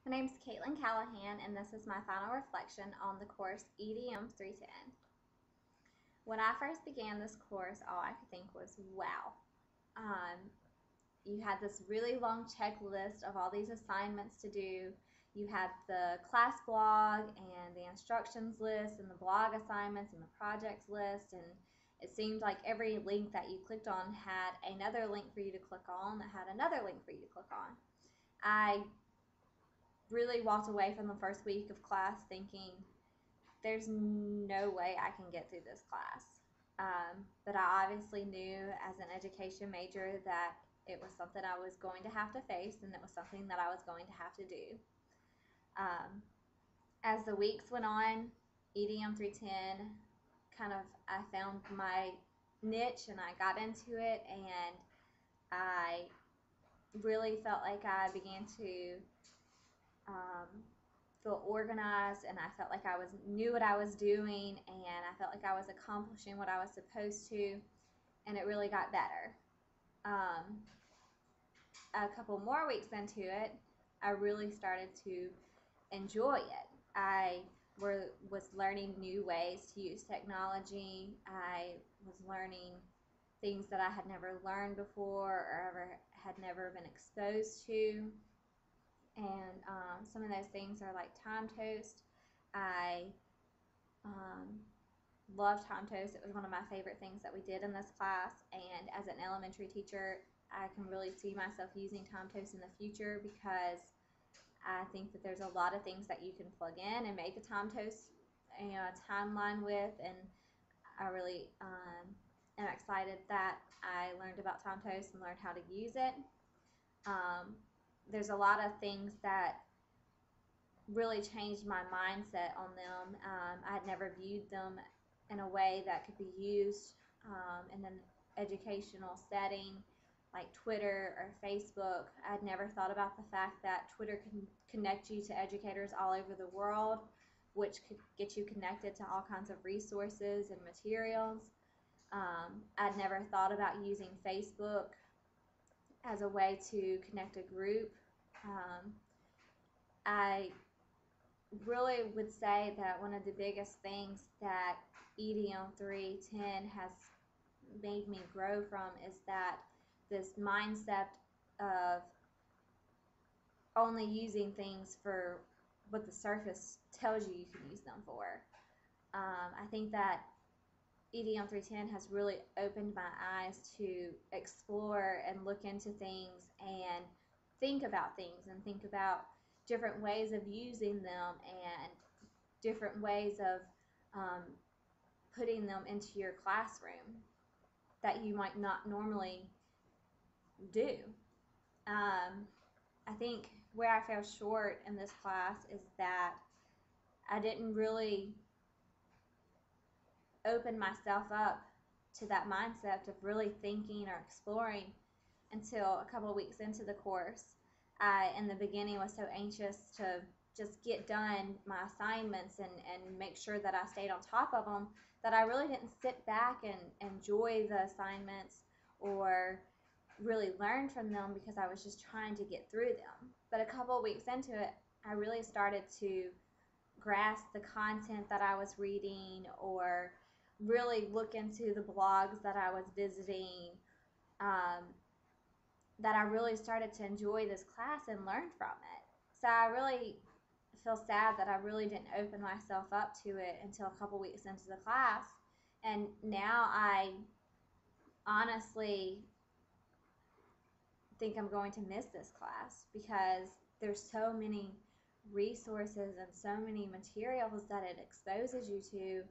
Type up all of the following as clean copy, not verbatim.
My name is Katelyn Callahan, and this is my final reflection on the course EDM 310. When I first began this course, all I could think was, wow. You had this really long checklist of all these assignments to do. You had the class blog and the instructions list and the blog assignments and the projects list, and it seemed like every link that you clicked on had another link for you to click on that had another link for you to click on. I really walked away from the first week of class thinking, there's no way I can get through this class. But I obviously knew as an education major that it was something I was going to have to face, and it was something that I was going to have to do. As the weeks went on, EDM 310 I found my niche and I got into it, and I really felt like I began to feel organized, and I felt like I knew what I was doing, and I felt like I was accomplishing what I was supposed to, and it really got better. A couple more weeks into it, I really started to enjoy it. I was learning new ways to use technology. I was learning things that I had never learned before or had never been exposed to. And some of those things are like time toast. I love time toast. It was one of my favorite things that we did in this class. And as an elementary teacher, I can really see myself using time toast in the future, because I think that there's a lot of things that you can plug in and make a time toast, a timeline with. And I really am excited that I learned about time toast and learned how to use it. There's a lot of things that really changed my mindset on them. I had never viewed them in a way that could be used in an educational setting like Twitter or Facebook. I'd never thought about the fact that Twitter can connect you to educators all over the world, which could get you connected to all kinds of resources and materials. I'd never thought about using Facebook as a way to connect a group. I really would say that one of the biggest things that EDM 310 has made me grow from is that this mindset of only using things for what the surface tells you can use them for. I think that EDM 310 has really opened my eyes to explore and look into things and think about things and think about different ways of using them and different ways of putting them into your classroom that you might not normally do. I think where I fell short in this class is that I didn't really open myself up to that mindset of really thinking or exploring until a couple of weeks into the course. I, in the beginning, was so anxious to just get done my assignments and make sure that I stayed on top of them, that I really didn't sit back and enjoy the assignments or really learn from them, because I was just trying to get through them. But a couple of weeks into it, I really started to grasp the content that I was reading, or really look into the blogs that I was visiting, that I really started to enjoy this class and learn from it. So I really feel sad that I really didn't open myself up to it until a couple weeks into the class. And now I honestly think I'm going to miss this class, because there's so many resources and so many materials that it exposes you to,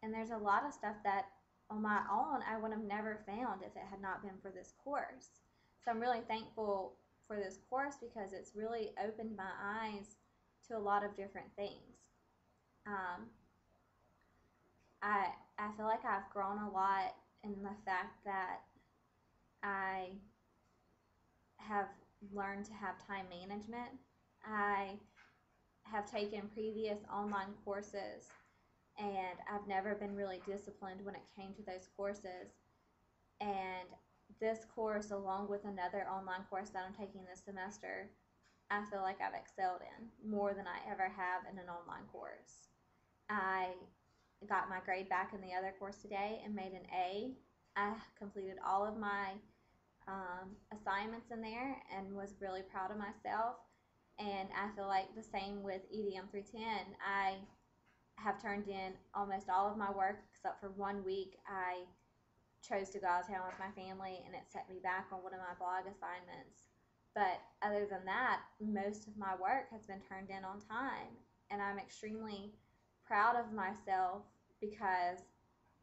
and there's a lot of stuff that on my own I would have never found if it had not been for this course. So I'm really thankful for this course, because it's really opened my eyes to a lot of different things. I feel like I've grown a lot in the fact that I have learned to have time management. I have taken previous online courses, and I've never been really disciplined when it came to those courses. And this course, along with another online course that I'm taking this semester, I feel like I've excelled in more than I ever have in an online course. I got my grade back in the other course today and made an A. I completed all of my assignments in there and was really proud of myself. And I feel like the same with EDM 310. I have turned in almost all of my work except for 1 week. I chose to go out of town with my family and it set me back on one of my blog assignments. But other than that, most of my work has been turned in on time. And I'm extremely proud of myself because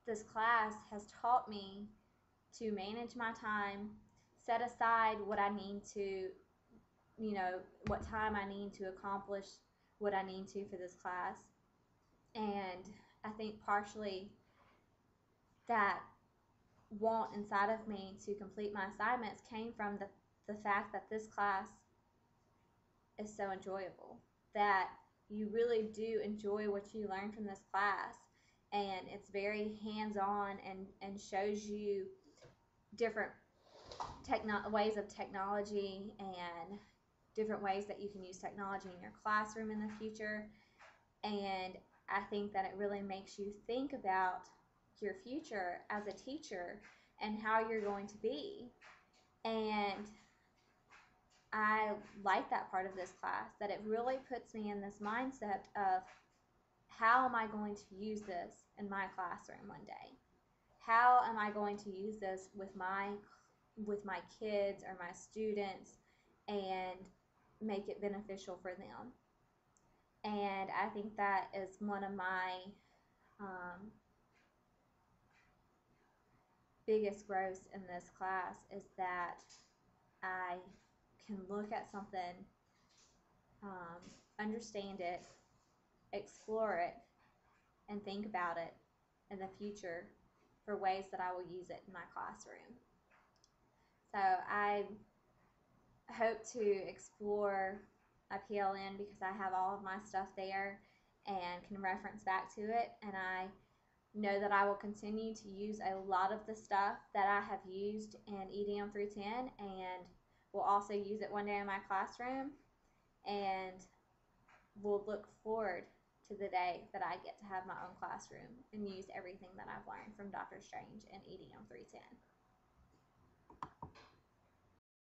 this class has taught me to manage my time, set aside what I need to, what time I need to accomplish what I need to for this class. And I think partially that want inside of me to complete my assignments came from the fact that this class is so enjoyable, that you really do enjoy what you learn from this class, and it's very hands-on and shows you different ways of technology and different ways that you can use technology in your classroom in the future. And I think that it really makes you think about your future as a teacher and how you're going to be. And I like that part of this class, that it really puts me in this mindset of how am I going to use this in my classroom one day? How am I going to use this with my kids or my students and make it beneficial for them? And I think that is one of my biggest growths in this class, is that I can look at something, understand it, explore it, and think about it in the future for ways that I will use it in my classroom. So I hope to explore a PLN because I have all of my stuff there and can reference back to it, and I know that I will continue to use a lot of the stuff that I have used in EDM 310 and will also use it one day in my classroom, and will look forward to the day that I get to have my own classroom and use everything that I've learned from Dr. Strange and EDM 310.